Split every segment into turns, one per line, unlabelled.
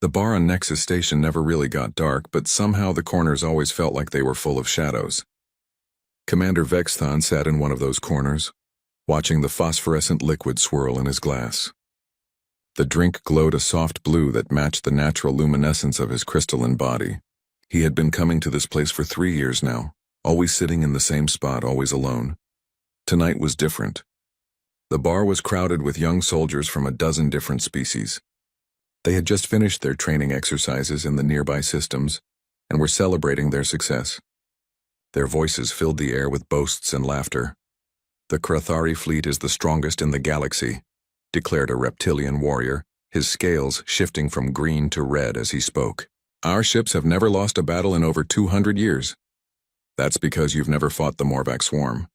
The bar on Nexus Station never really got dark, but somehow the corners always felt like they were full of shadows. Commander Vexthon sat in one of those corners, watching the phosphorescent liquid swirl in his glass. The drink glowed a soft blue that matched the natural luminescence of his crystalline body. He had been coming to this place for 3 years now, always sitting in the same spot, always alone. Tonight was different. The bar was crowded with young soldiers from a dozen different species. They had just finished their training exercises in the nearby systems and were celebrating their success. Their voices filled the air with boasts and laughter. "The Krathari fleet is the strongest in the galaxy," declared a reptilian warrior, his scales shifting from green to red as he spoke. "Our ships have never lost a battle in over 200 years. "That's because you've never fought the Morvac swarm,"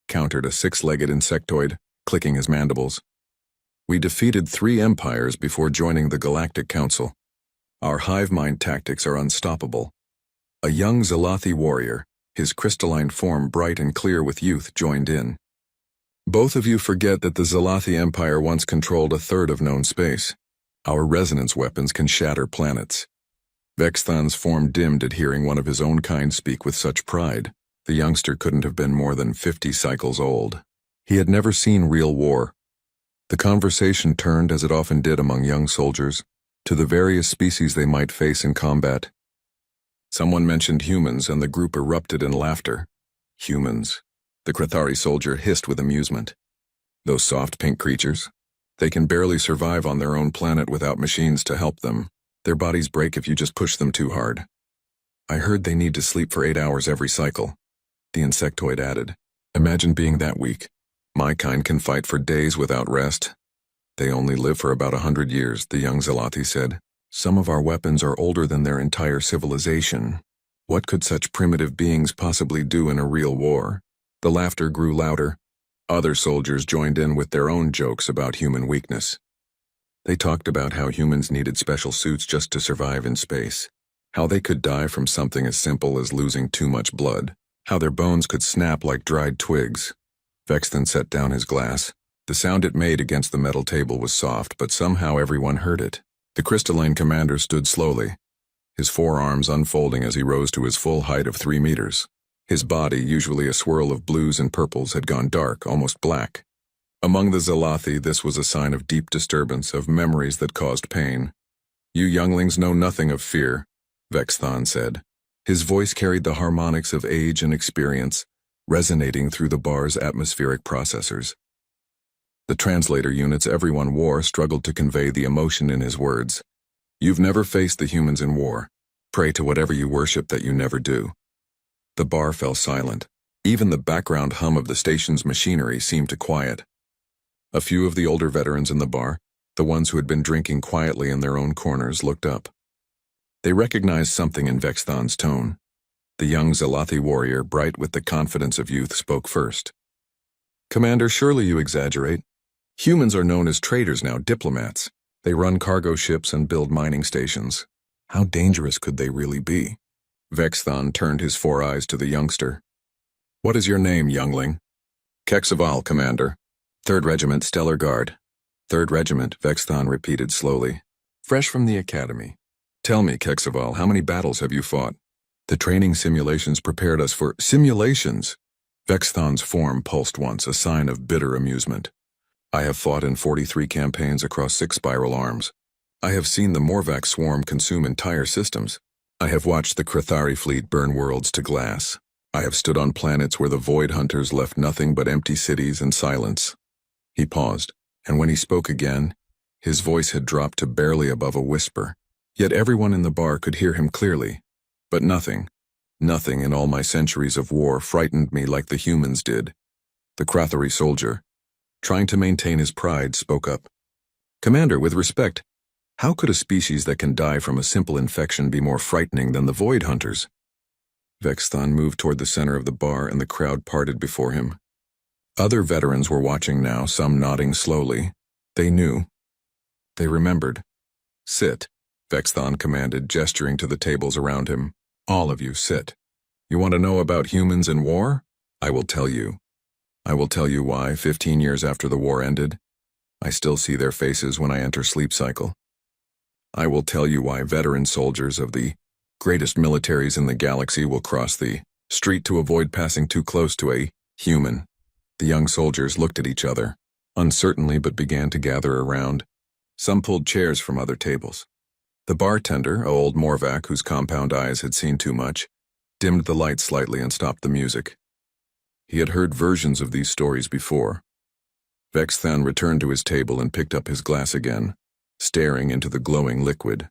countered a 6-legged insectoid, clicking his mandibles. "We defeated 3 empires before joining the Galactic Council. Our hive mind tactics are unstoppable." A young Zalathi warrior, his crystalline form bright and clear with youth, joined in. "Both of you forget that the Zalathi Empire once controlled a third of known space. Our resonance weapons can shatter planets." Vexthon's form dimmed at hearing one of his own kind speak with such pride. The youngster couldn't have been more than 50 cycles old. He had never seen real war. The conversation turned, as it often did among young soldiers, to the various species they might face in combat. Someone mentioned humans, and the group erupted in laughter. "Humans," the Krathari soldier hissed with amusement. "Those soft pink creatures? They can barely survive on their own planet without machines to help them. Their bodies break if you just push them too hard." "I heard they need to sleep for 8 hours every cycle," the insectoid added. "Imagine being that weak. My kind can fight for days without rest." "They only live for about 100 years, the young Zalathi said. "Some of our weapons are older than their entire civilization. What could such primitive beings possibly do in a real war?" The laughter grew louder. Other soldiers joined in with their own jokes about human weakness. They talked about how humans needed special suits just to survive in space, how they could die from something as simple as losing too much blood, how their bones could snap like dried twigs. Vexthon set down his glass. The sound it made against the metal table was soft, but somehow everyone heard it. The crystalline commander stood slowly, his forearms unfolding as he rose to his full height of 3 meters. His body, usually a swirl of blues and purples, had gone dark, almost black. Among the Zalathi, this was a sign of deep disturbance, of memories that caused pain. "You younglings know nothing of fear," Vexthon said. His voice carried the harmonics of age and experience, resonating through the bar's atmospheric processors. The translator units everyone wore struggled to convey the emotion in his words. "You've never faced the humans in war. Pray to whatever you worship that you never do." The bar fell silent. Even the background hum of the station's machinery seemed to quiet. A few of the older veterans in the bar, the ones who had been drinking quietly in their own corners, looked up. They recognized something in Vexthon's tone. The young Zalathi warrior, bright with the confidence of youth, spoke first. "Commander, surely you exaggerate. Humans are known as traders now, diplomats. They run cargo ships and build mining stations. How dangerous could they really be?" Vexthon turned his 4 eyes to the youngster. "What is your name, youngling?" "Kexaval, Commander. 3rd Regiment Stellar Guard." "3rd Regiment," Vexthon repeated slowly. "Fresh from the academy. Tell me, Kexaval, how many battles have you fought?" "The training simulations prepared us for—" "Simulations!" Vexthon's form pulsed once, a sign of bitter amusement. "I have fought in 43 campaigns across 6 spiral arms. I have seen the Morvac swarm consume entire systems. I have watched the Krathari fleet burn worlds to glass. I have stood on planets where the void hunters left nothing but empty cities and silence." He paused, and when he spoke again, his voice had dropped to barely above a whisper. Yet everyone in the bar could hear him clearly. "But nothing in all my centuries of war frightened me like the humans did." The Krathari soldier, trying to maintain his pride, spoke up. "Commander, with respect, how could a species that can die from a simple infection be more frightening than the void hunters?" Vexthon moved toward the center of the bar, and the crowd parted before him. Other veterans were watching now, some nodding slowly. They knew. They remembered. "Sit," Vexthon commanded, gesturing to the tables around him. "All of you, sit. You want to know about humans and war? I will tell you. I will tell you why, 15 years after the war ended, I still see their faces when I enter sleep cycle. I will tell you why veteran soldiers of the greatest militaries in the galaxy will cross the street to avoid passing too close to a human. The young soldiers looked at each other, uncertainly, but began to gather around. Some pulled chairs from other tables. The bartender, old Morvac, whose compound eyes had seen too much, dimmed the light slightly and stopped the music. He had heard versions of these stories before. Vexthan returned to his table and picked up his glass again, staring into the glowing liquid.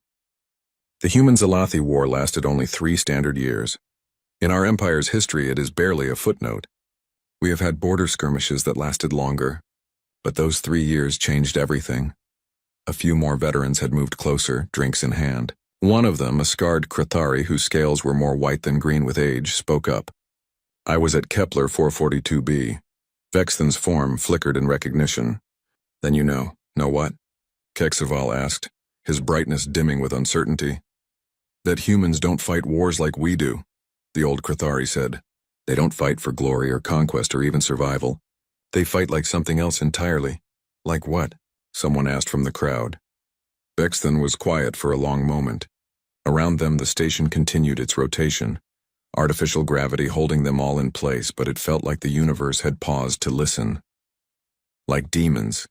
The human-Zalathi War lasted only 3 standard years. In our empire's history, it is barely a footnote. We have had border skirmishes that lasted longer, but those 3 years changed everything. A few more veterans had moved closer, drinks in hand. One of them, a scarred Krathari whose scales were more white than green with age, spoke up. I was at Kepler 442b. Vexthan's form flickered in recognition. Then you know what? Keksaval asked, his brightness dimming with uncertainty. That humans don't fight wars like we do, the old Krathari said. They don't fight for glory or conquest or even survival. They fight like something else entirely. Like what? Someone asked from the crowd. Vexthan was quiet for a long moment. Around them the station continued its rotation, artificial gravity holding them all in place, but it felt like the universe had paused to listen. Like demons,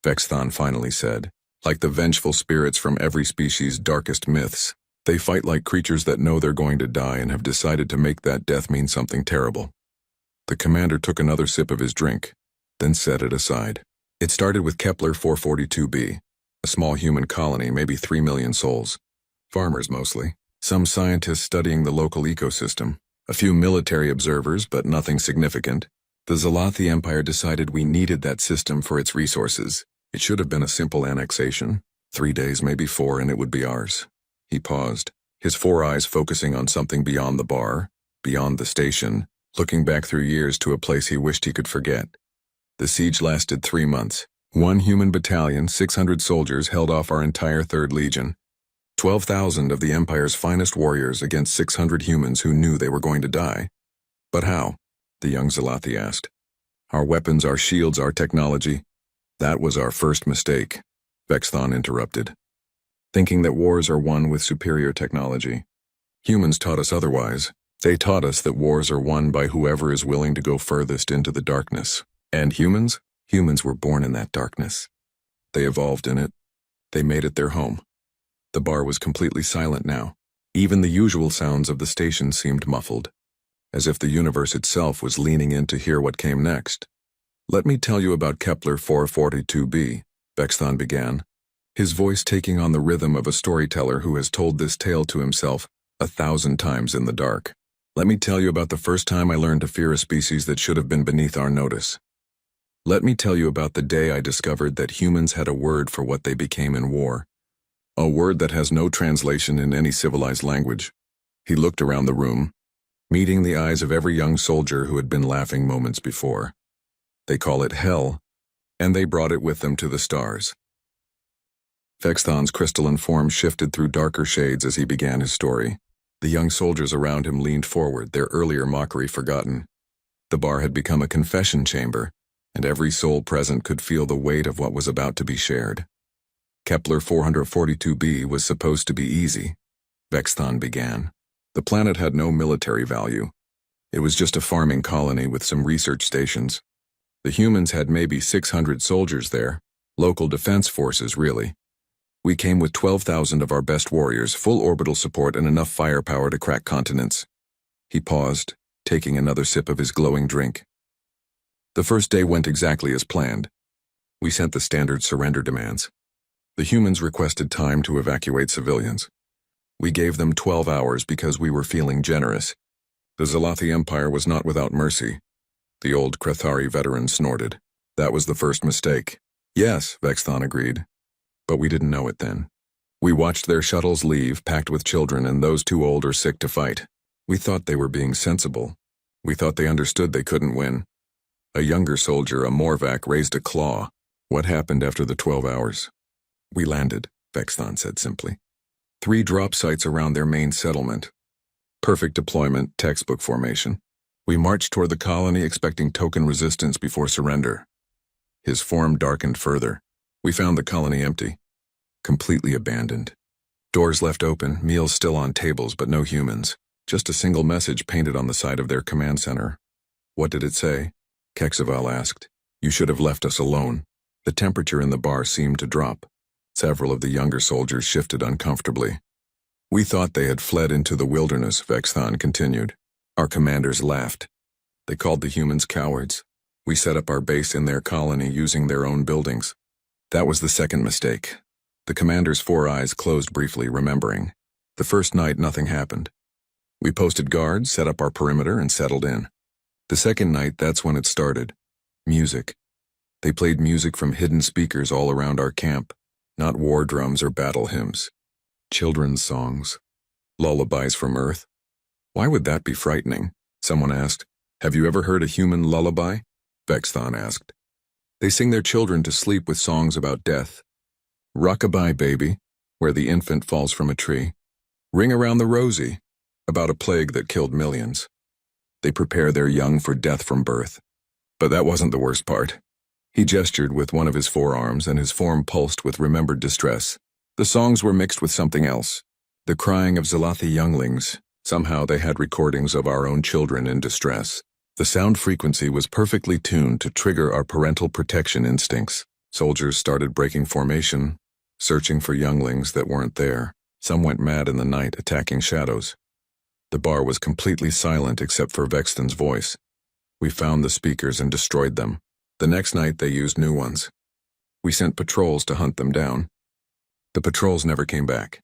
Vexthan finally said. Like the vengeful spirits from every species' darkest myths. They fight like creatures that know they're going to die and have decided to make that death mean something terrible. The commander took another sip of his drink, then set it aside. It started with Kepler 442b, a small human colony, maybe 3 million souls. Farmers mostly. Some scientists studying the local ecosystem. A few military observers, but nothing significant. The Zalathi Empire decided we needed that system for its resources. It should have been a simple annexation. 3 days, maybe 4, and it would be ours. He paused, his 4 eyes focusing on something beyond the bar, beyond the station, looking back through years to a place he wished he could forget. The siege lasted 3 months. 1 human battalion, 600 soldiers held off our entire 3rd Legion. 12,000 of the Empire's finest warriors against 600 humans who knew they were going to die. But how? The young Zalathi asked. Our weapons, our shields, our technology. That was our first mistake, Vexthan interrupted. Thinking that wars are won with superior technology. Humans taught us otherwise. They taught us that wars are won by whoever is willing to go furthest into the darkness. And humans? Humans were born in that darkness. They evolved in it. They made it their home. The bar was completely silent now. Even the usual sounds of the station seemed muffled, as if the universe itself was leaning in to hear what came next. Let me tell you about Kepler 442b, Vexthan began, his voice taking on the rhythm of a storyteller who has told this tale to himself 1,000 times in the dark. Let me tell you about the first time I learned to fear a species that should have been beneath our notice. Let me tell you about the day I discovered that humans had a word for what they became in war. A word that has no translation in any civilized language. He looked around the room, meeting the eyes of every young soldier who had been laughing moments before. They call it hell, and they brought it with them to the stars. Vexthan's crystalline form shifted through darker shades as he began his story. The young soldiers around him leaned forward, their earlier mockery forgotten. The bar had become a confession chamber, and every soul present could feel the weight of what was about to be shared. Kepler 442b was supposed to be easy, Vexthan began. The planet had no military value. It was just a farming colony with some research stations. The humans had maybe 600 soldiers there, local defense forces really. We came with 12,000 of our best warriors, full orbital support and enough firepower to crack continents. He paused, taking another sip of his glowing drink. The first day went exactly as planned. We sent the standard surrender demands. The humans requested time to evacuate civilians. We gave them 12 hours because we were feeling generous. The Zalathi Empire was not without mercy. The old Krathari veteran snorted. That was the first mistake. Yes, Vexthan agreed. But we didn't know it then. We watched their shuttles leave, packed with children and those too old or sick to fight. We thought they were being sensible. We thought they understood they couldn't win. A younger soldier, a Morvac, raised a claw. What happened after the 12 hours? We landed, Vexthan said simply. 3 drop sites around their main settlement. Perfect deployment, textbook formation. We marched toward the colony expecting token resistance before surrender. His form darkened further. We found the colony empty, completely abandoned. Doors left open, meals still on tables, but no humans. Just a single message painted on the side of their command center. What did it say? Keksaval asked. You should have left us alone. The temperature in the bar seemed to drop. Several of the younger soldiers shifted uncomfortably. We thought they had fled into the wilderness, Vexthon continued. Our commanders laughed. They called the humans cowards. We set up our base in their colony using their own buildings. That was the second mistake. The commander's 4 eyes closed briefly, remembering. The first night, nothing happened. We posted guards, set up our perimeter, and settled in. The second night, that's when it started. Music. They played music from hidden speakers all around our camp, not war drums or battle hymns. Children's songs. Lullabies from Earth. Why would that be frightening? Someone asked. Have you ever heard a human lullaby? Vexthon asked. They sing their children to sleep with songs about death. Rockabye Baby, where the infant falls from a tree. Ring Around the Rosie, about a plague that killed millions. They prepare their young for death from birth. But that wasn't the worst part. He gestured with one of his forearms, and his form pulsed with remembered distress. The songs were mixed with something else. The crying of Zalathi younglings. Somehow they had recordings of our own children in distress. The sound frequency was perfectly tuned to trigger our parental protection instincts. Soldiers started breaking formation, searching for younglings that weren't there. Some went mad in the night, attacking shadows. The bar was completely silent except for Vexton's voice. We found the speakers and destroyed them. The next night they used new ones. We sent patrols to hunt them down. The patrols never came back.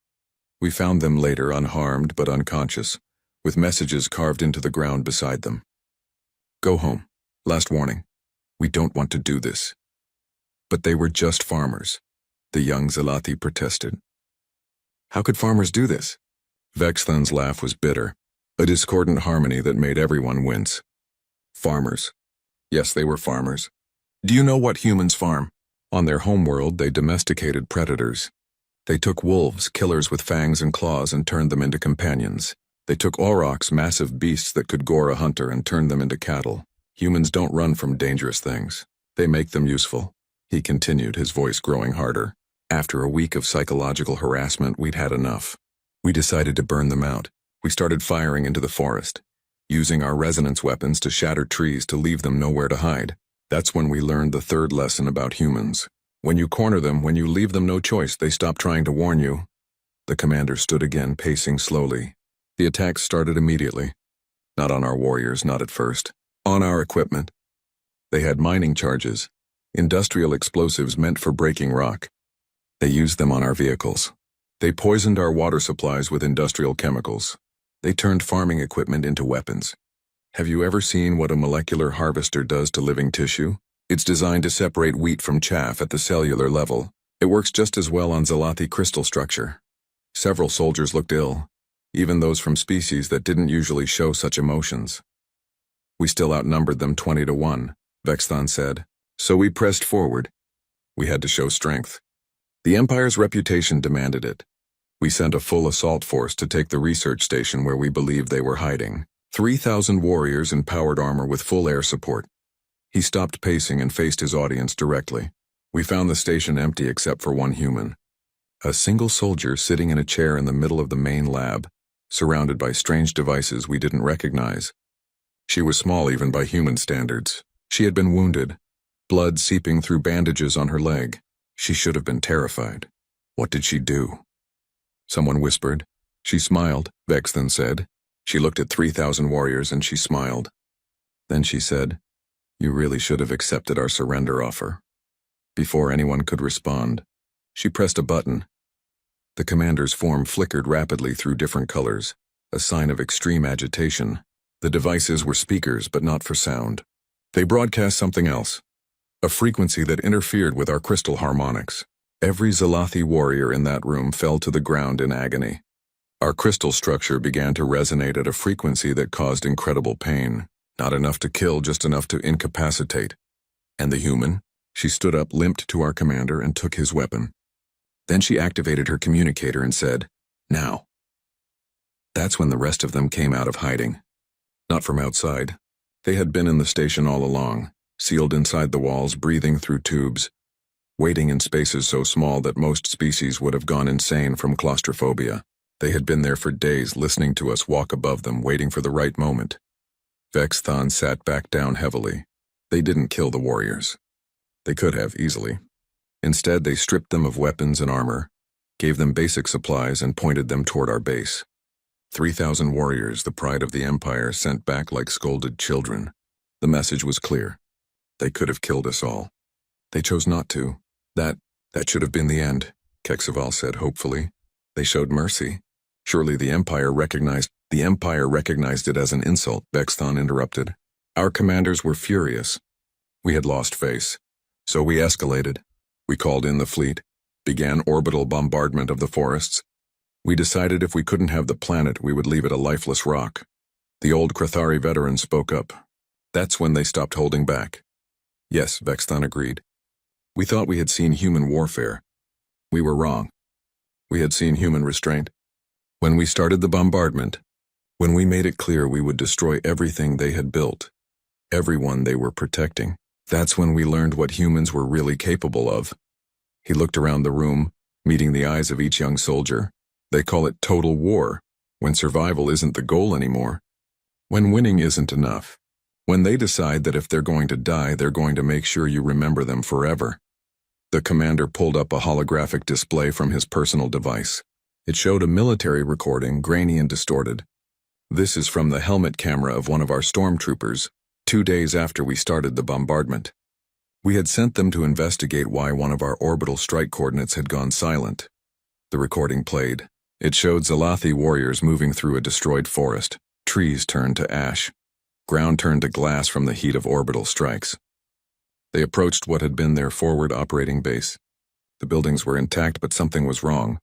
We found them later unharmed but unconscious, with messages carved into the ground beside them. Go home. Last warning. We don't want to do this. But they were just farmers. The young Zalathi protested. How could farmers do this? Vexthon's laugh was bitter, a discordant harmony that made everyone wince. Farmers. Yes, they were farmers. Do you know what humans farm? On their homeworld, they domesticated predators. They took wolves, killers with fangs and claws, and turned them into companions. They took aurochs, massive beasts that could gore a hunter, and turned them into cattle. Humans don't run from dangerous things. They make them useful. He continued, his voice growing harder. After a week of psychological harassment, we'd had enough. We decided to burn them out. We started firing into the forest, using our resonance weapons to shatter trees to leave them nowhere to hide. That's when we learned the third lesson about humans. When you corner them, when you leave them no choice, they stop trying to warn you. The commander stood again, pacing slowly. The attacks started immediately. Not on our warriors, not at first. On our equipment. They had mining charges, industrial explosives meant for breaking rock. They used them on our vehicles. They poisoned our water supplies with industrial chemicals. They turned farming equipment into weapons. Have you ever seen what a molecular harvester does to living tissue? It's designed to separate wheat from chaff at the cellular level. It works just as well on Zalathi crystal structure. Several soldiers looked ill, even those from species that didn't usually show such emotions. We still outnumbered them 20-1, Vexthon said. So we pressed forward. We had to show strength. The Empire's reputation demanded it. We sent a full assault force to take the research station where we believed they were hiding. 3,000 warriors in powered armor with full air support. He stopped pacing and faced his audience directly. We found the station empty except for one human. A single soldier sitting in a chair in the middle of the main lab, surrounded by strange devices we didn't recognize. She was small even by human standards. She had been wounded, blood seeping through bandages on her leg. She should have been terrified. What did she do? Someone whispered. She smiled, Vexthon said. She looked at 3,000 warriors and she smiled. Then she said, "You really should have accepted our surrender offer." Before anyone could respond, she pressed a button. The commander's form flickered rapidly through different colors, a sign of extreme agitation. The devices were speakers, but not for sound. They broadcast something else, a frequency that interfered with our crystal harmonics. Every Zalathi warrior in that room fell to the ground in agony. Our crystal structure began to resonate at a frequency that caused incredible pain. Not enough to kill, just enough to incapacitate. And the human? She stood up, limped to our commander, and took his weapon. Then she activated her communicator and said, "Now." That's when the rest of them came out of hiding. Not from outside. They had been in the station all along, sealed inside the walls, breathing through tubes. waiting in spaces so small that most species would have gone insane from claustrophobia. They had been there for days, listening to us walk above them, waiting for the right moment. Vexthon sat back down heavily. They didn't kill the warriors. They could have, easily. Instead, they stripped them of weapons and armor, gave them basic supplies, and pointed them toward our base. 3,000 warriors, the pride of the Empire, sent back like scolded children. The message was clear. They could have killed us all. They chose not to. That should have been the end, Kexaval said hopefully. They showed mercy. Surely the Empire recognized it as an insult, Vexthon interrupted. Our commanders were furious. We had lost face. So we escalated. We called in the fleet, began orbital bombardment of the forests. We decided if we couldn't have the planet, we would leave it a lifeless rock. The old Krathari veteran spoke up. That's when they stopped holding back. Yes, Vexthon agreed. We thought we had seen human warfare. We were wrong. We had seen human restraint. When we started the bombardment, when we made it clear we would destroy everything they had built, everyone they were protecting, that's when we learned what humans were really capable of. He looked around the room, meeting the eyes of each young soldier. They call it total war, when survival isn't the goal anymore. When winning isn't enough. When they decide that if they're going to die, they're going to make sure you remember them forever. The commander pulled up a holographic display from his personal device. It showed a military recording, grainy and distorted. This is from the helmet camera of one of our stormtroopers, 2 days after we started the bombardment. We had sent them to investigate why one of our orbital strike coordinates had gone silent. The recording played. It showed Zalathi warriors moving through a destroyed forest. Trees turned to ash. Ground turned to glass from the heat of orbital strikes. They approached what had been their forward operating base. The buildings were intact, but something was wrong.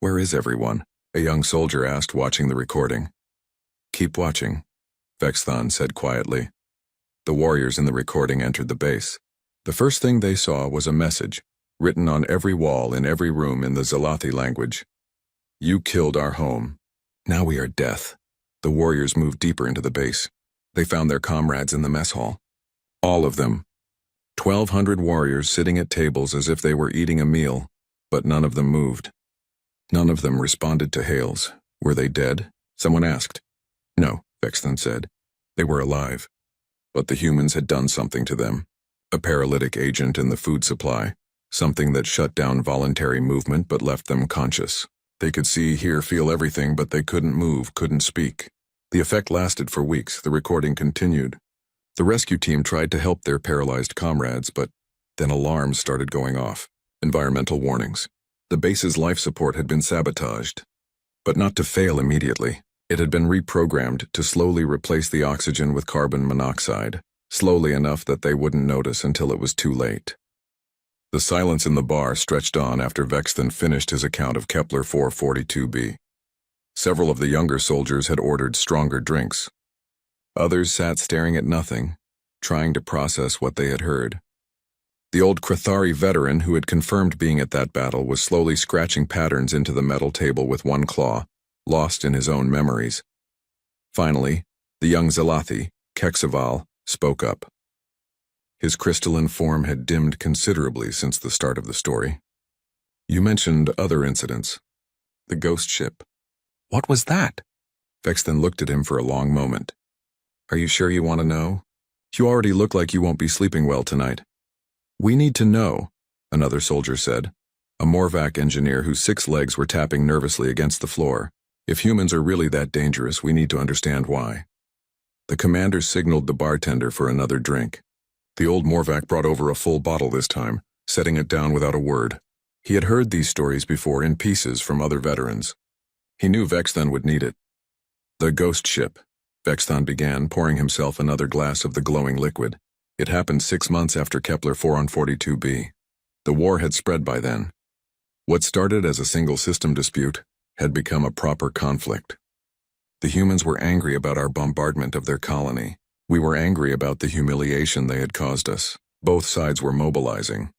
Where is everyone? A young soldier asked, watching the recording. Keep watching, Vexthon said quietly. The warriors in the recording entered the base. The first thing they saw was a message, written on every wall in every room in the Zalathi language. You killed our home. Now we are death. The warriors moved deeper into the base. They found their comrades in the mess hall. All of them. 1,200 warriors sitting at tables as if they were eating a meal, but none of them moved. None of them responded to hails. Were they dead? Someone asked. No, Vexthon said. They were alive. But the humans had done something to them. A paralytic agent in the food supply. Something that shut down voluntary movement but left them conscious. They could see, hear, feel everything, but they couldn't move, couldn't speak. The effect lasted for weeks. The recording continued. The rescue team tried to help their paralyzed comrades, but then alarms started going off. Environmental warnings. The base's life support had been sabotaged. But not to fail immediately. It had been reprogrammed to slowly replace the oxygen with carbon monoxide, slowly enough that they wouldn't notice until it was too late. The silence in the bar stretched on after Vexthon finished his account of Kepler 442b. Several of the younger soldiers had ordered stronger drinks. Others sat staring at nothing, trying to process what they had heard. The old Krathari veteran who had confirmed being at that battle was slowly scratching patterns into the metal table with one claw, lost in his own memories. Finally, the young Zalathi, Kexaval, spoke up. His crystalline form had dimmed considerably since the start of the story. You mentioned other incidents. The ghost ship. What was that? Vexthon looked at him for a long moment. Are you sure you want to know? You already look like you won't be sleeping well tonight. We need to know, another soldier said, a Morvac engineer whose 6 legs were tapping nervously against the floor. If humans are really that dangerous, we need to understand why. The commander signaled the bartender for another drink. The old Morvac brought over a full bottle this time, setting it down without a word. He had heard these stories before in pieces from other veterans. He knew Vexthon would need it. The ghost ship, Vexthon began, pouring himself another glass of the glowing liquid. It happened 6 months after Kepler 442b. The war had spread by then. What started as a single system dispute had become a proper conflict. The humans were angry about our bombardment of their colony. We were angry about the humiliation they had caused us. Both sides were mobilizing.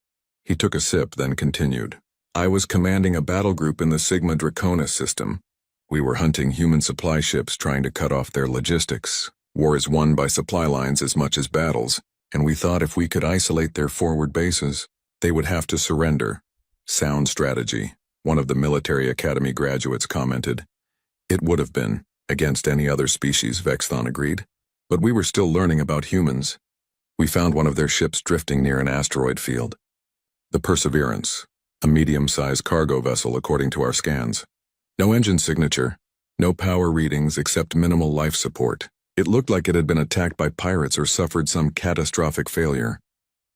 He took a sip, then continued. I was commanding a battle group in the Sigma Draconis system. We were hunting human supply ships, trying to cut off their logistics. War is won by supply lines as much as battles, and we thought if we could isolate their forward bases, They would have to surrender. Sound strategy, one of the military academy graduates commented. It would have been, against any other species, Vexthon agreed. But we were still learning about humans. We found one of their ships drifting near an asteroid field. The Perseverance, a medium-sized cargo vessel according to our scans. No engine signature, no power readings except minimal life support. It looked like it had been attacked by pirates or suffered some catastrophic failure.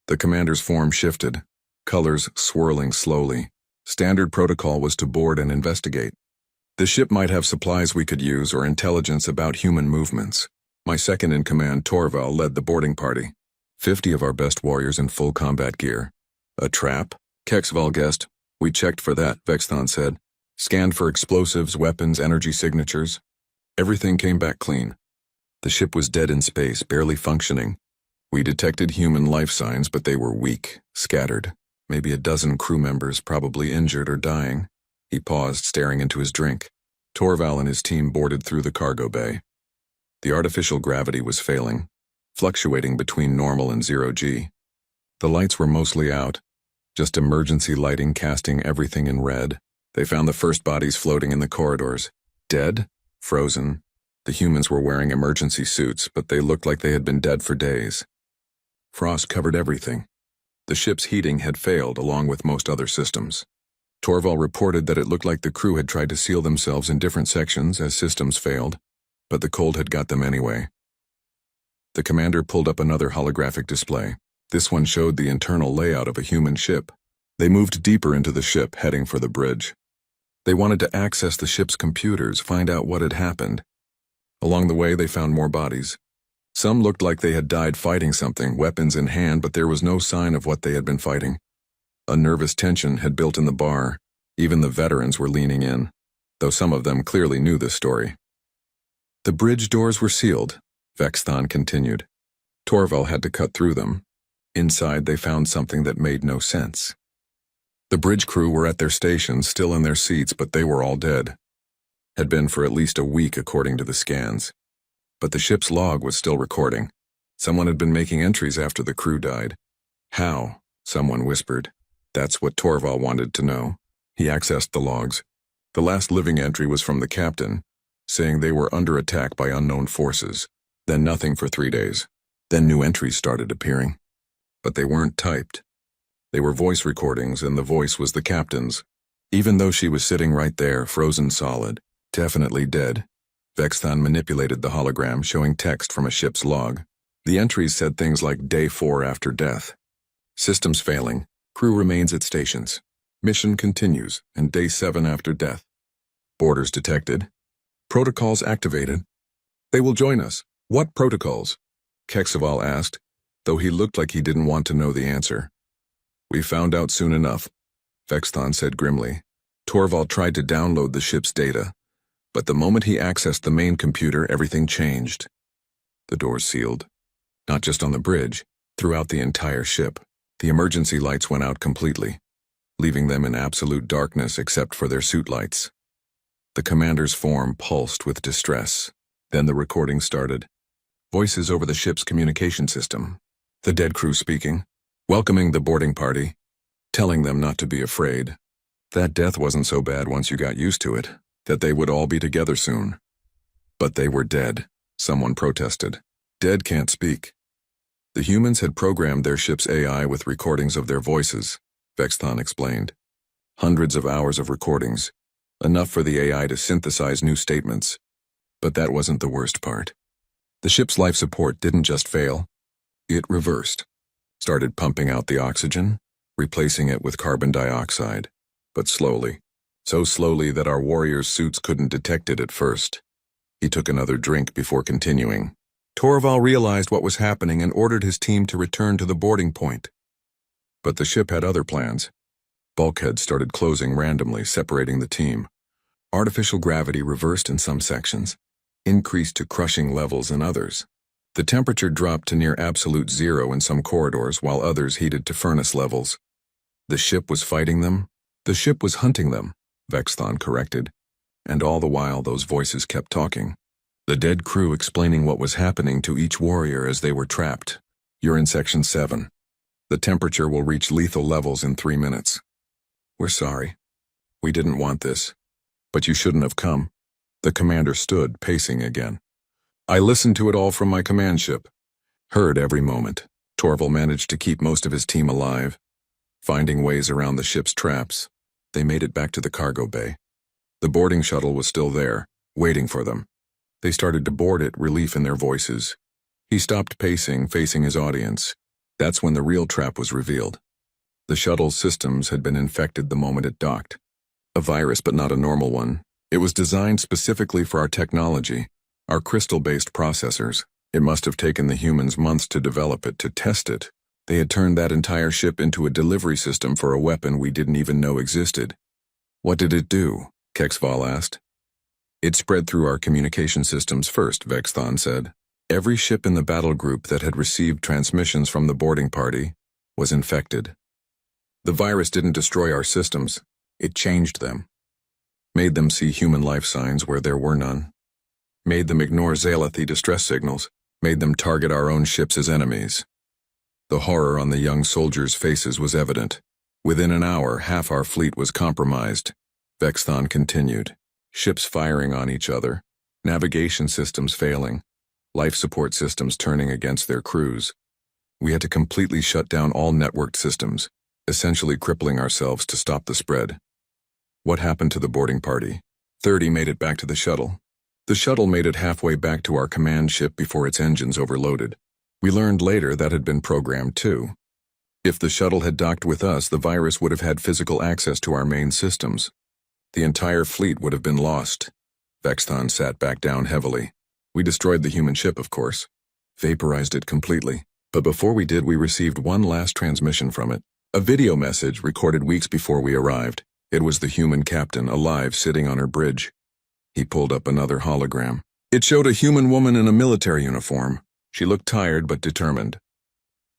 The commander's form shifted, colors swirling slowly. Standard protocol was to board and investigate. The ship might have supplies we could use or intelligence about human movements. My second-in-command, Torval, led the boarding party. 50 of our best warriors in full combat gear. A trap? Kexval guessed. We checked for that, Vexthon said. Scanned for explosives, weapons, energy signatures. Everything came back clean. The ship was dead in space, barely functioning. We detected human life signs, but they were weak, scattered. Maybe a dozen crew members, probably injured or dying. He paused, staring into his drink. Torval and his team boarded through the cargo bay. The artificial gravity was failing, fluctuating between normal and 0G. The lights were mostly out, just emergency lighting casting everything in red. They found the first bodies floating in the corridors. Dead? Frozen. The humans were wearing emergency suits, but they looked like they had been dead for days. Frost covered everything. The ship's heating had failed along with most other systems. Torval reported that it looked like the crew had tried to seal themselves in different sections as systems failed, but the cold had got them anyway. The commander pulled up another holographic display. This one showed the internal layout of a human ship. They moved deeper into the ship, heading for the bridge. They wanted to access the ship's computers, find out what had happened. Along the way, they found more bodies. Some looked like they had died fighting something, weapons in hand, but there was no sign of what they had been fighting. A nervous tension had built in the bar. Even the veterans were leaning in, though some of them clearly knew this story. The bridge doors were sealed, Vexthon continued. Torval had to cut through them. Inside, they found something that made no sense. The bridge crew were at their stations, still in their seats, but they were all dead. Had been for at least a week, according to the scans. But the ship's log was still recording. Someone had been making entries after the crew died. How? Someone whispered. That's what Torval wanted to know. He accessed the logs. The last living entry was from the captain, saying they were under attack by unknown forces. Then nothing for 3 days. Then new entries started appearing. But they weren't typed. They were voice recordings, and the voice was the captain's. Even though she was sitting right there, frozen solid, definitely dead, Vexthon manipulated the hologram, showing text from a ship's log. The entries said things like Day 4 after death. Systems failing. Crew remains at stations. Mission continues, and Day 7 after death. Borders detected. Protocols activated. They will join us. What protocols? Kexval asked, though he looked like he didn't want to know the answer. We found out soon enough, Vexthon said grimly. Torval tried to download the ship's data, but the moment he accessed the main computer, everything changed. The doors sealed. Not just on the bridge, throughout the entire ship. The emergency lights went out completely, leaving them in absolute darkness except for their suit lights. The commander's form pulsed with distress. Then the recording started. Voices over the ship's communication system. The dead crew speaking, welcoming the boarding party, telling them not to be afraid. That death wasn't so bad once you got used to it, that they would all be together soon. But they were dead, someone protested. Dead can't speak. The humans had programmed their ship's AI with recordings of their voices, Vexthon explained. Hundreds of hours of recordings, enough for the AI to synthesize new statements. But that wasn't the worst part. The ship's life support didn't just fail. It reversed. Started pumping out the oxygen, replacing it with carbon dioxide. But slowly. So slowly that our warriors' suits couldn't detect it at first. He took another drink before continuing. Torval realized what was happening and ordered his team to return to the boarding point. But the ship had other plans. Bulkheads started closing randomly, separating the team. Artificial gravity reversed in some sections, increased to crushing levels in others. The temperature dropped to near absolute zero in some corridors, while others heated to furnace levels. The ship was fighting them. The ship was hunting them, Vexthon corrected. And all the while those voices kept talking. The dead crew explaining what was happening to each warrior as they were trapped. You're in Section 7. The temperature will reach lethal levels in 3 minutes. We're sorry. We didn't want this. But you shouldn't have come. The commander stood, pacing again. I listened to it all from my command ship. Heard every moment. Torval managed to keep most of his team alive, finding ways around the ship's traps. They made it back to the cargo bay. The boarding shuttle was still there, waiting for them. They started to board it, relief in their voices. He stopped pacing, facing his audience. That's when the real trap was revealed. The shuttle's systems had been infected the moment it docked. A virus, but not a normal one. It was designed specifically for our technology, our crystal-based processors. It must have taken the humans months to develop it, to test it. They had turned that entire ship into a delivery system for a weapon we didn't even know existed. What did it do? Kexval asked. It spread through our communication systems first, Vexthon said. Every ship in the battle group that had received transmissions from the boarding party was infected. The virus didn't destroy our systems. It changed them. Made them see human life signs where there were none. Made them ignore Zalathi distress signals. Made them target our own ships as enemies. The horror on the young soldiers' faces was evident. Within an hour, half our fleet was compromised. Vexthon continued. Ships firing on each other, navigation systems failing, life support systems turning against their crews. We had to completely shut down all networked systems, essentially crippling ourselves to stop the spread. What happened to the boarding party? 30 made it back to the shuttle. The shuttle made it halfway back to our command ship before its engines overloaded. We learned later that had been programmed too. If the shuttle had docked with us, the virus would have had physical access to our main systems. The entire fleet would have been lost. Vexthon sat back down heavily. We destroyed the human ship, of course. Vaporized it completely. But before we did, we received one last transmission from it. A video message recorded weeks before we arrived. It was the human captain, alive, sitting on her bridge. He pulled up another hologram. It showed a human woman in a military uniform. She looked tired but determined.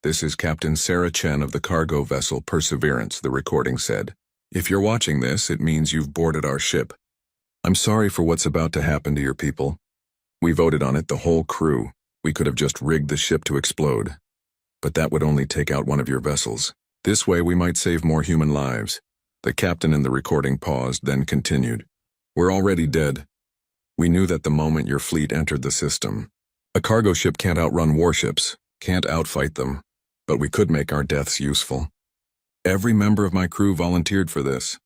This is Captain Sarah Chen of the cargo vessel Perseverance, the recording said. If you're watching this, it means you've boarded our ship. I'm sorry for what's about to happen to your people. We voted on it, the whole crew. We could have just rigged the ship to explode. But that would only take out one of your vessels. This way we might save more human lives. The captain in the recording paused, then continued. We're already dead. We knew that the moment your fleet entered the system. A cargo ship can't outrun warships, can't outfight them, but we could make our deaths useful. Every member of my crew volunteered for this.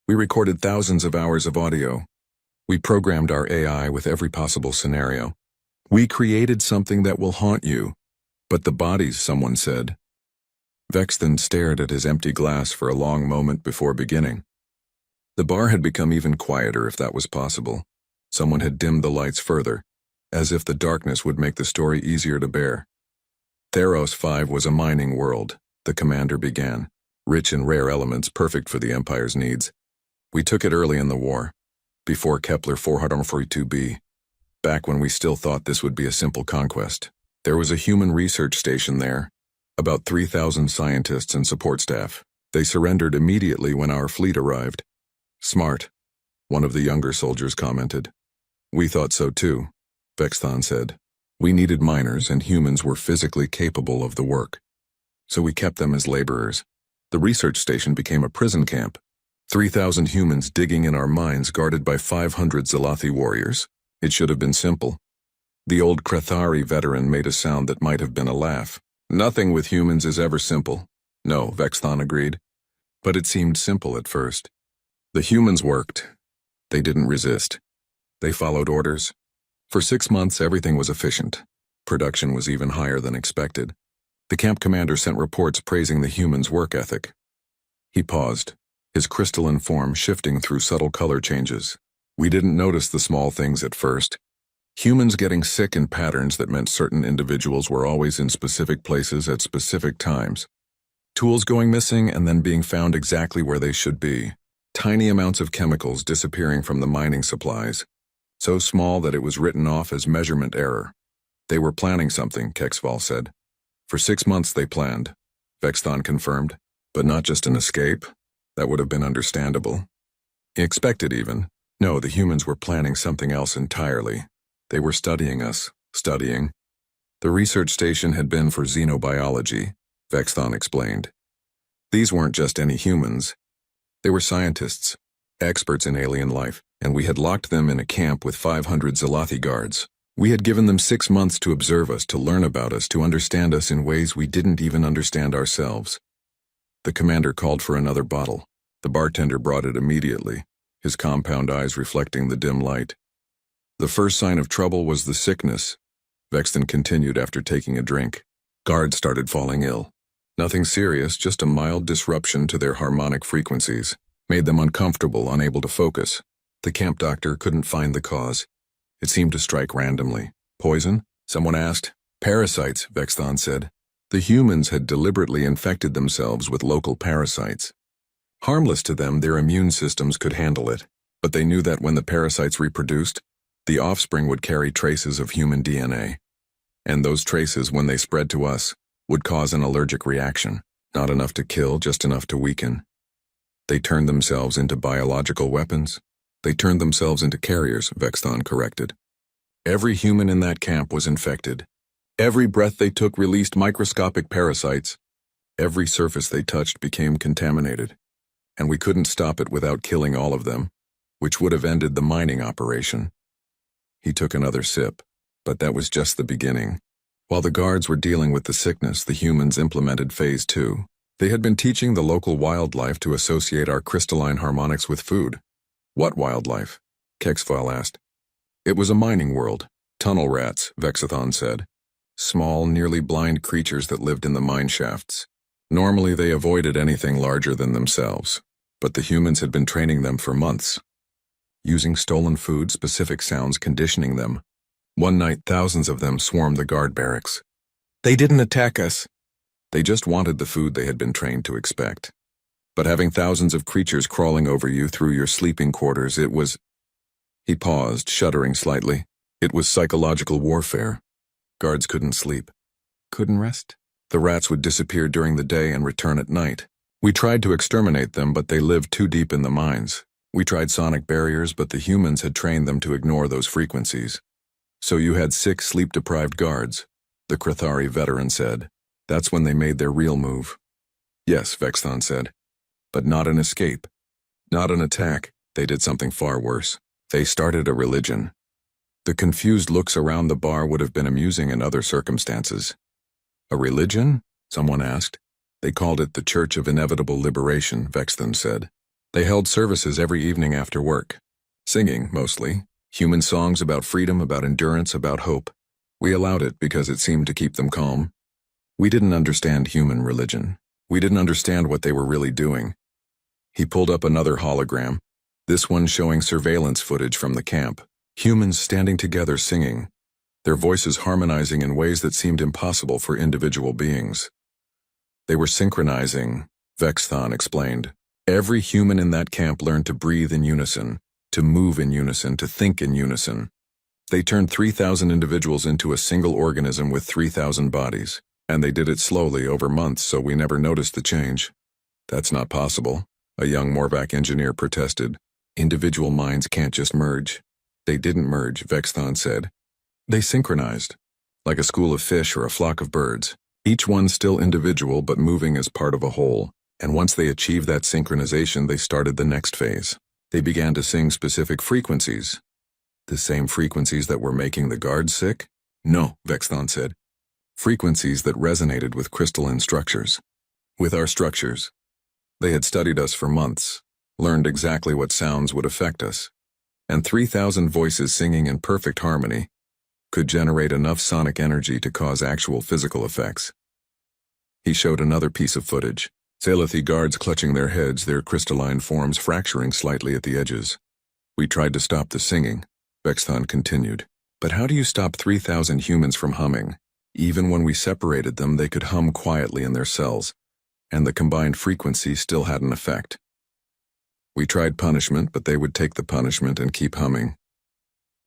We recorded thousands of hours of audio. We programmed our AI with every possible scenario. We created something that will haunt you. But the bodies, someone said. Vexthon stared at his empty glass for a long moment before beginning. The bar had become even quieter, if that was possible. Someone had dimmed the lights further, as if the darkness would make the story easier to bear. Theros 5 was a mining world, the commander began. Rich in rare elements, perfect for the Empire's needs. We took it early in the war, before Kepler 442b, back when we still thought this would be a simple conquest. There was a human research station there, about 3,000 scientists and support staff. They surrendered immediately when our fleet arrived. Smart, one of the younger soldiers commented. We thought so too, Vexthon said. We needed miners, and humans were physically capable of the work. So we kept them as laborers. The research station became a prison camp. 3,000 humans digging in our mines, guarded by 500 Zalathi warriors. It should have been simple. The old Krethari veteran made a sound that might have been a laugh. Nothing with humans is ever simple. No, Vexthon agreed. But it seemed simple at first. The humans worked. They didn't resist. They followed orders. For 6 months, everything was efficient. Production was even higher than expected. The camp commander sent reports praising the humans' work ethic. He paused, his crystalline form shifting through subtle color changes. We didn't notice the small things at first. Humans getting sick in patterns that meant certain individuals were always in specific places at specific times. Tools going missing and then being found exactly where they should be. Tiny amounts of chemicals disappearing from the mining supplies. So small that it was written off as measurement error. They were planning something, Kexval said. For 6 months they planned, Vexthon confirmed, but not just an escape. That would have been understandable. Expected even. No, the humans were planning something else entirely. They were studying us, studying. The research station had been for xenobiology, Vexthon explained. These weren't just any humans. They were scientists, experts in alien life, and we had locked them in a camp with 500 Zalathi guards. We had given them 6 months to observe us, to learn about us, to understand us in ways we didn't even understand ourselves. The commander called for another bottle. The bartender brought it immediately, his compound eyes reflecting the dim light. The first sign of trouble was the sickness, Vexton continued after taking a drink. Guards started falling ill. Nothing serious, just a mild disruption to their harmonic frequencies. Made them uncomfortable, unable to focus. The camp doctor couldn't find the cause. It seemed to strike randomly. Poison? Someone asked. Parasites, Vexthon said. The humans had deliberately infected themselves with local parasites. Harmless to them, their immune systems could handle it. But they knew that when the parasites reproduced, the offspring would carry traces of human DNA. And those traces, when they spread to us, would cause an allergic reaction. Not enough to kill, just enough to weaken. They turned themselves into biological weapons. They turned themselves into carriers, Vexthon corrected. Every human in that camp was infected. Every breath they took released microscopic parasites. Every surface they touched became contaminated. And we couldn't stop it without killing all of them, which would have ended the mining operation. He took another sip, but that was just the beginning. While the guards were dealing with the sickness, the humans implemented Phase 2. They had been teaching the local wildlife to associate our crystalline harmonics with food. What wildlife? Kexfile asked. It was a mining world. Tunnel rats, Vexathon said. Small, nearly blind creatures that lived in the mine shafts. Normally they avoided anything larger than themselves, but the humans had been training them for months. Using stolen food, specific sounds, conditioning them. One night, thousands of them swarmed the guard barracks. They didn't attack us. They just wanted the food they had been trained to expect. But having thousands of creatures crawling over you through your sleeping quarters, it was... He paused, shuddering slightly. It was psychological warfare. Guards couldn't sleep. Couldn't rest? The rats would disappear during the day and return at night. We tried to exterminate them, but they lived too deep in the mines. We tried sonic barriers, but the humans had trained them to ignore those frequencies. So you had 6 sleep-deprived guards, the Krathari veteran said. That's when they made their real move. Yes, Vexthon said. But not an escape. Not an attack. They did something far worse. They started a religion. The confused looks around the bar would have been amusing in other circumstances. A religion? Someone asked. They called it the Church of Inevitable Liberation, Vexthon said. They held services every evening after work. Singing, mostly. Human songs about freedom, about endurance, about hope. We allowed it because it seemed to keep them calm. We didn't understand human religion. We didn't understand what they were really doing. He pulled up another hologram, this one showing surveillance footage from the camp. Humans standing together singing, their voices harmonizing in ways that seemed impossible for individual beings. They were synchronizing, Vexthon explained. Every human in that camp learned to breathe in unison, to move in unison, to think in unison. They turned 3,000 individuals into a single organism with 3,000 bodies, and they did it slowly over months, so we never noticed the change. That's not possible, a young Morvac engineer protested. Individual minds can't just merge. They didn't merge, Vexthon said. They synchronized, like a school of fish or a flock of birds, each one still individual but moving as part of a whole. And once they achieved that synchronization, they started the next phase. They began to sing specific frequencies. The same frequencies that were making the guards sick? No, Vexthon said. Frequencies that resonated with crystalline structures. With our structures. They had studied us for months, learned exactly what sounds would affect us. And 3,000 voices singing in perfect harmony could generate enough sonic energy to cause actual physical effects. He showed another piece of footage. Zalathi guards clutching their heads, their crystalline forms fracturing slightly at the edges. We tried to stop the singing, Vexthon continued. But how do you stop 3,000 humans from humming? Even when we separated them, they could hum quietly in their cells, and the combined frequency still had an effect. We tried punishment, but they would take the punishment and keep humming.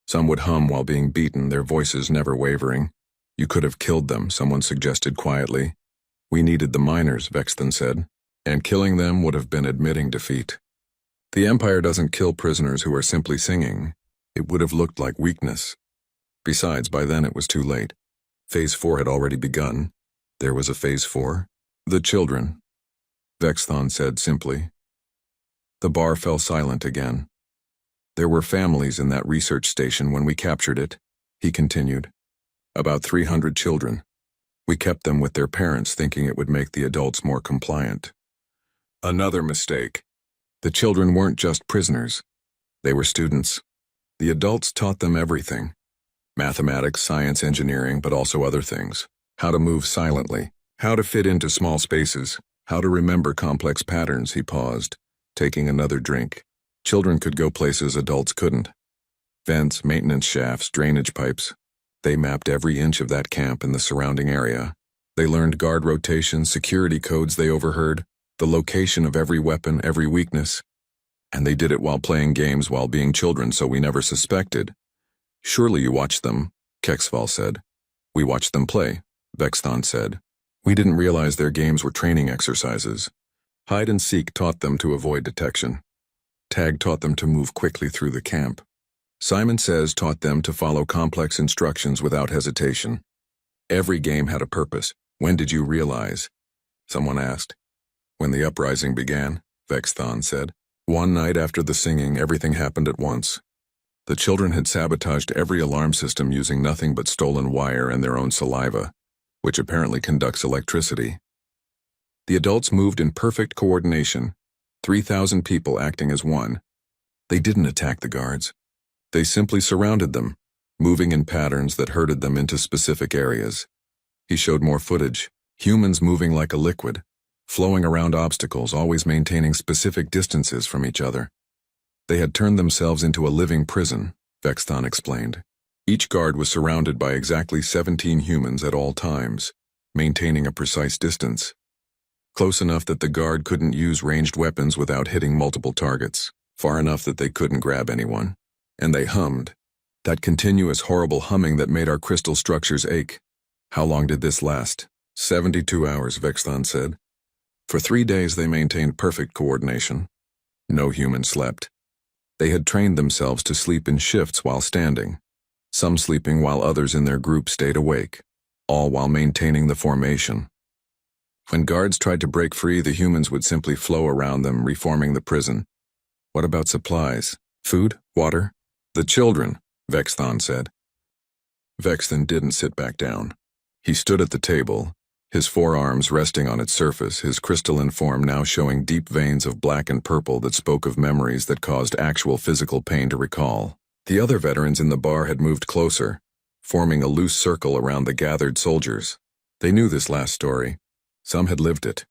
Some would hum while being beaten, their voices never wavering. You could have killed them, someone suggested quietly. We needed the miners, Vexthon said, and killing them would have been admitting defeat. The Empire doesn't kill prisoners who are simply singing. It would have looked like weakness. Besides, by then it was too late. Phase 4 had already begun. There was a Phase 4. The children, Vexthon said simply. The bar fell silent again. There were families in that research station when we captured it, he continued. About 300 children. We kept them with their parents thinking it would make the adults more compliant. Another mistake. The children weren't just prisoners. They were students. The adults taught them everything. Mathematics, science, engineering, but also other things. How to move silently. How to fit into small spaces. How to remember complex patterns, he paused, taking another drink. Children could go places adults couldn't. Vents, maintenance shafts, drainage pipes. They mapped every inch of that camp and the surrounding area. They learned guard rotations, security codes they overheard, the location of every weapon, every weakness. And they did it while playing games while being children, so we never suspected. Surely you watched them, Kexval said. We watched them play, Vexthon said. We didn't realize their games were training exercises. Hide and seek taught them to avoid detection. Tag taught them to move quickly through the camp. Simon Says taught them to follow complex instructions without hesitation. Every game had a purpose. When did you realize? Someone asked. When the uprising began, Vexthon said. One night after the singing, everything happened at once. The children had sabotaged every alarm system using nothing but stolen wire and their own saliva, which apparently conducts electricity. The adults moved in perfect coordination, 3,000 people acting as one. They didn't attack the guards. They simply surrounded them, moving in patterns that herded them into specific areas. He showed more footage, humans moving like a liquid, flowing around obstacles, always maintaining specific distances from each other. They had turned themselves into a living prison, Vexthon explained. Each guard was surrounded by exactly 17 humans at all times, maintaining a precise distance. Close enough that the guard couldn't use ranged weapons without hitting multiple targets, far enough that they couldn't grab anyone. And they hummed. That continuous horrible humming that made our crystal structures ache. How long did this last? 72 hours, Vexthon said. For 3 days they maintained perfect coordination. No human slept. They had trained themselves to sleep in shifts while standing, some sleeping while others in their group stayed awake, all while maintaining the formation. When guards tried to break free, the humans would simply flow around them, reforming the prison. What about supplies? Food? Water? The children, Vexthon said. Vexthon didn't sit back down. He stood at the table, his forearms resting on its surface, his crystalline form now showing deep veins of black and purple that spoke of memories that caused actual physical pain to recall. The other veterans in the bar had moved closer, forming a loose circle around the gathered soldiers. They knew this last story. Some had lived it.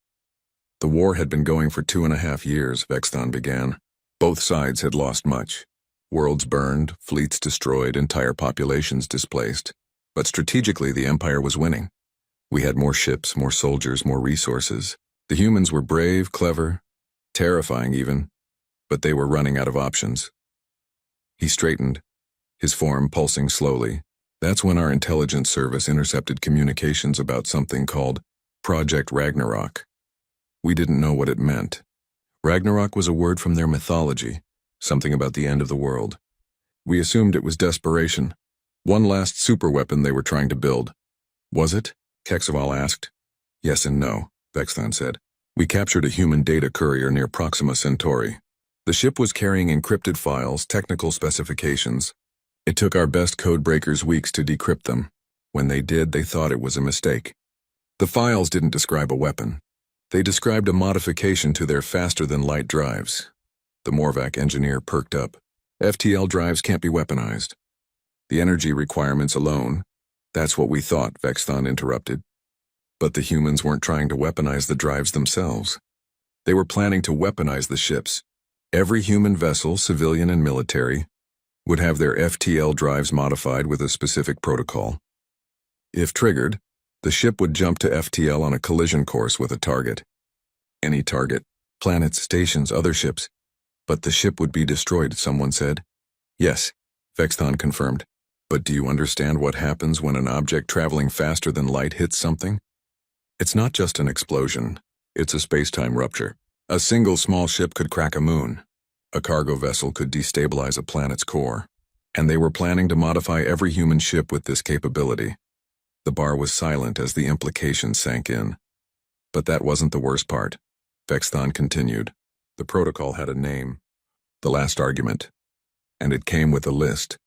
The war had been going for 2.5 years, Vexthon began. Both sides had lost much. Worlds burned, fleets destroyed, entire populations displaced. But strategically, the Empire was winning. We had more ships, more soldiers, more resources. The humans were brave, clever, terrifying even, but they were running out of options. He straightened, his form pulsing slowly. That's when our intelligence service intercepted communications about something called Project Ragnarok. We didn't know what it meant. Ragnarok was a word from their mythology, something about the end of the world. We assumed it was desperation, one last superweapon they were trying to build. Was it? Kexval asked. Yes and no, Vexthon said. We captured a human data courier near Proxima Centauri. The ship was carrying encrypted files, technical specifications. It took our best code breakers weeks to decrypt them. When they did, they thought it was a mistake. The files didn't describe a weapon. They described a modification to their faster-than-light drives. The Morvac engineer perked up. FTL drives can't be weaponized. The energy requirements alone. That's what we thought, Vexthon interrupted. But the humans weren't trying to weaponize the drives themselves. They were planning to weaponize the ships. Every human vessel, civilian and military, would have their FTL drives modified with a specific protocol. If triggered, the ship would jump to FTL on a collision course with a target. Any target, planets, stations, other ships. But the ship would be destroyed, someone said. Yes, Vexthon confirmed. But do you understand what happens when an object traveling faster than light hits something? It's not just an explosion. It's a space-time rupture. A single small ship could crack a moon. A cargo vessel could destabilize a planet's core. And they were planning to modify every human ship with this capability. The bar was silent as the implications sank in. But that wasn't the worst part. Vexthon continued. The protocol had a name. The Last Argument. And it came with a list.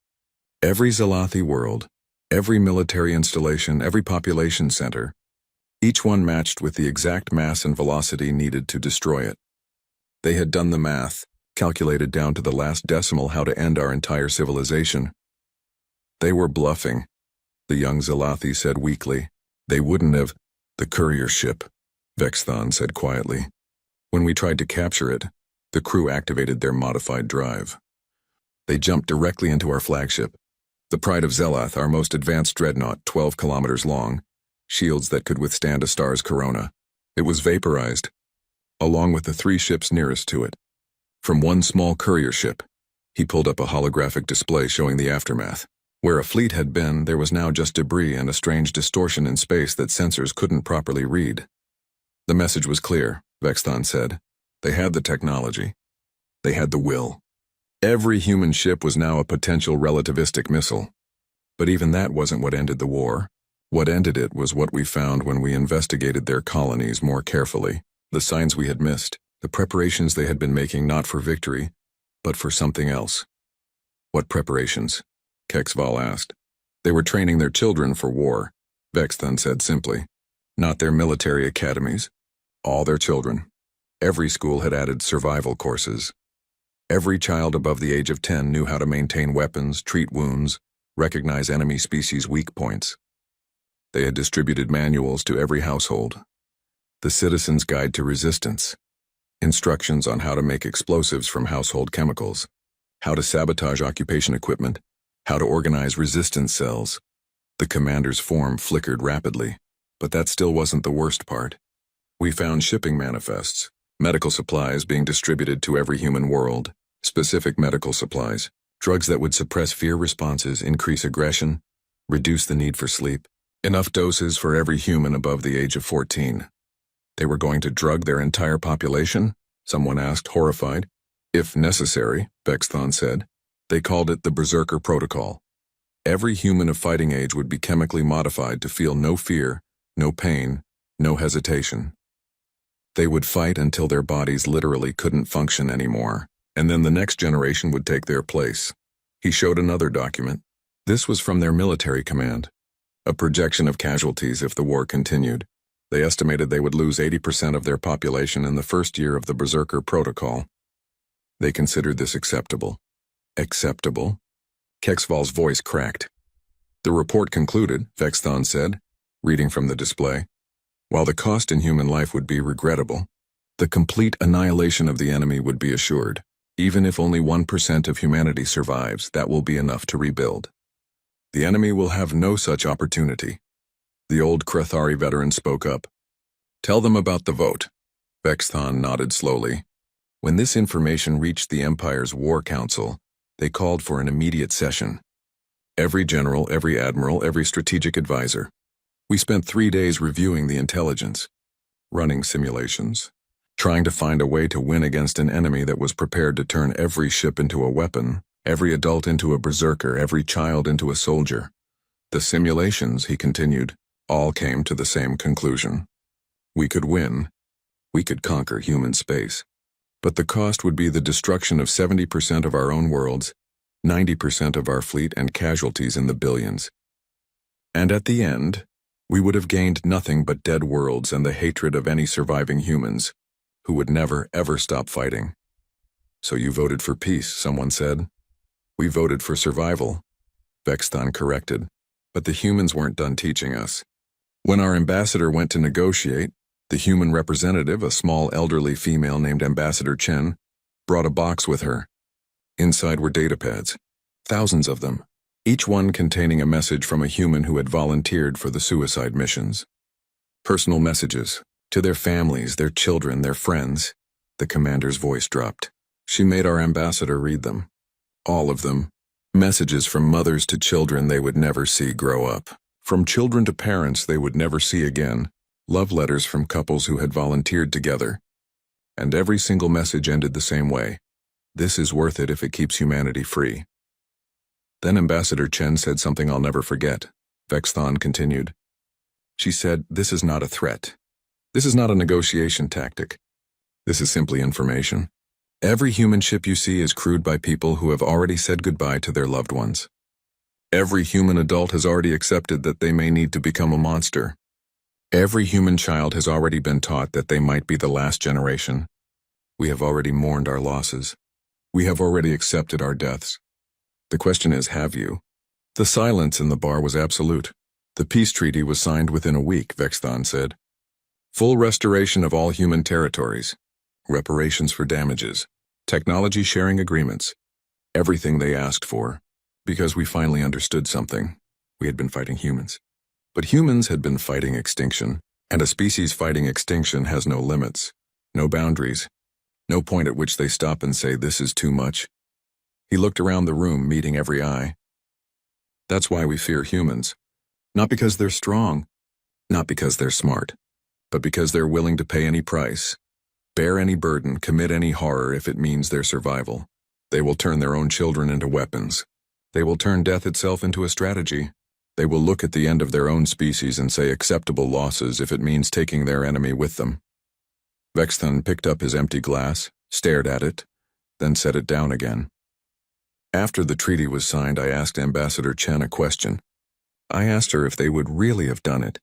Every Zalathi world, every military installation, every population center, each one matched with the exact mass and velocity needed to destroy it. They had done the math, calculated down to the last decimal how to end our entire civilization. They were bluffing, the young Zalathi said weakly. They wouldn't have. The courier ship, Vexthon said quietly. When we tried to capture it, the crew activated their modified drive. They jumped directly into our flagship, the Pride of Zelath, our most advanced dreadnought, 12 kilometers long, shields that could withstand a star's corona. It was vaporized, along with the 3 ships nearest to it. From one small courier ship, he pulled up a holographic display showing the aftermath. Where a fleet had been, there was now just debris and a strange distortion in space that sensors couldn't properly read. The message was clear, Vexthon said. They had the technology. They had the will. Every human ship was now a potential relativistic missile. But even that wasn't what ended the war. What ended it was what we found when we investigated their colonies more carefully. The signs we had missed, the preparations they had been making not for victory, but for something else. What preparations? Kexval asked. They were training their children for war, Vexthon said simply. Not their military academies. All their children. Every school had added survival courses. Every child above the age of 10 knew how to maintain weapons, treat wounds, recognize enemy species' weak points. They had distributed manuals to every household. The Citizen's Guide to Resistance. Instructions on how to make explosives from household chemicals, how to sabotage occupation equipment, how to organize resistance cells. The commander's form flickered rapidly, but that still wasn't the worst part. We found shipping manifests, medical supplies being distributed to every human world, specific medical supplies, drugs that would suppress fear responses, increase aggression, reduce the need for sleep, enough doses for every human above the age of 14. They were going to drug their entire population? Someone asked, horrified. If necessary, Vexthon said. They called it the Berserker Protocol. Every human of fighting age would be chemically modified to feel no fear, no pain, no hesitation. They would fight until their bodies literally couldn't function anymore, and then the next generation would take their place. He showed another document. This was from their military command. A projection of casualties if the war continued. They estimated they would lose 80% of their population in the first year of the Berserker Protocol. They considered this acceptable. Acceptable? Kexval's voice cracked. The report concluded, Vexthon said, reading from the display. While the cost in human life would be regrettable, the complete annihilation of the enemy would be assured. Even if only 1% of humanity survives, that will be enough to rebuild. The enemy will have no such opportunity. The old Krathari veteran spoke up. Tell them about the vote. Vexthon nodded slowly. When this information reached the Empire's War Council, they called for an immediate session. Every general, every admiral, every strategic advisor. We spent 3 days reviewing the intelligence, running simulations, trying to find a way to win against an enemy that was prepared to turn every ship into a weapon, every adult into a berserker, every child into a soldier. The simulations, he continued, all came to the same conclusion. We could win. We could conquer human space. But the cost would be the destruction of 70% of our own worlds, 90% of our fleet, and casualties in the billions. And at the end, we would have gained nothing but dead worlds and the hatred of any surviving humans, who would never, ever stop fighting. So you voted for peace, someone said. We voted for survival, Vexthon corrected. But the humans weren't done teaching us. When our ambassador went to negotiate, the human representative, a small elderly female named Ambassador Chen, brought a box with her. Inside were datapads, thousands of them, each one containing a message from a human who had volunteered for the suicide missions. Personal messages, to their families, their children, their friends. The commander's voice dropped. She made our ambassador read them. All of them. Messages from mothers to children they would never see grow up. From children to parents they would never see again. Love letters from couples who had volunteered together. And every single message ended the same way. This is worth it if it keeps humanity free. Then Ambassador Chen said something I'll never forget. Vexthon continued. She said, this is not a threat. This is not a negotiation tactic. This is simply information. Every human ship you see is crewed by people who have already said goodbye to their loved ones. Every human adult has already accepted that they may need to become a monster. Every human child has already been taught that they might be the last generation. We have already mourned our losses. We have already accepted our deaths. The question is, have you? The silence in the bar was absolute. The peace treaty was signed within a week, Vexthon said. Full restoration of all human territories. Reparations for damages. Technology sharing agreements. Everything they asked for. Because we finally understood something. We had been fighting humans. But humans had been fighting extinction, and a species fighting extinction has no limits, no boundaries, no point at which they stop and say, this is too much. He looked around the room, meeting every eye. That's why we fear humans. Not because they're strong, not because they're smart, but because they're willing to pay any price, bear any burden, commit any horror if it means their survival. They will turn their own children into weapons. They will turn death itself into a strategy. They will look at the end of their own species and say acceptable losses if it means taking their enemy with them. Vexthon picked up his empty glass, stared at it, then set it down again. After the treaty was signed, I asked Ambassador Chen a question. I asked her if they would really have done it.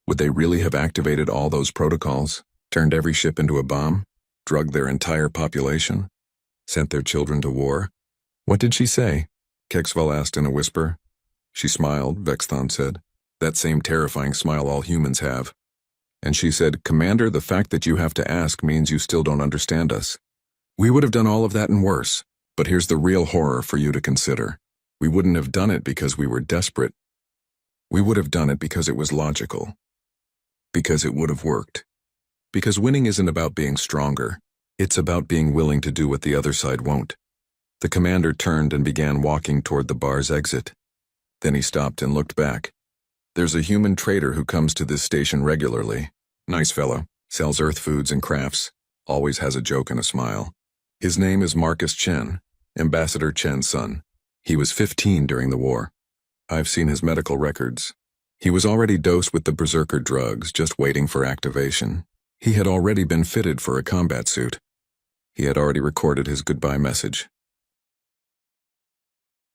Would they really have activated all those protocols, turned every ship into a bomb, drugged their entire population, sent their children to war? What did she say? Kexval asked in a whisper. She smiled, Vexthon said. That same terrifying smile all humans have. And she said, Commander, the fact that you have to ask means you still don't understand us. We would have done all of that and worse. But here's the real horror for you to consider. We wouldn't have done it because we were desperate. We would have done it because it was logical. Because it would have worked. Because winning isn't about being stronger. It's about being willing to do what the other side won't. The commander turned and began walking toward the bar's exit. Then he stopped and looked back. There's a human trader who comes to this station regularly. Nice fellow, sells earth foods and crafts, always has a joke and a smile. His name is Marcus Chen, Ambassador Chen's son. He was 15 during the war. I've seen his medical records. He was already dosed with the berserker drugs, just waiting for activation. He had already been fitted for a combat suit. He had already recorded his goodbye message.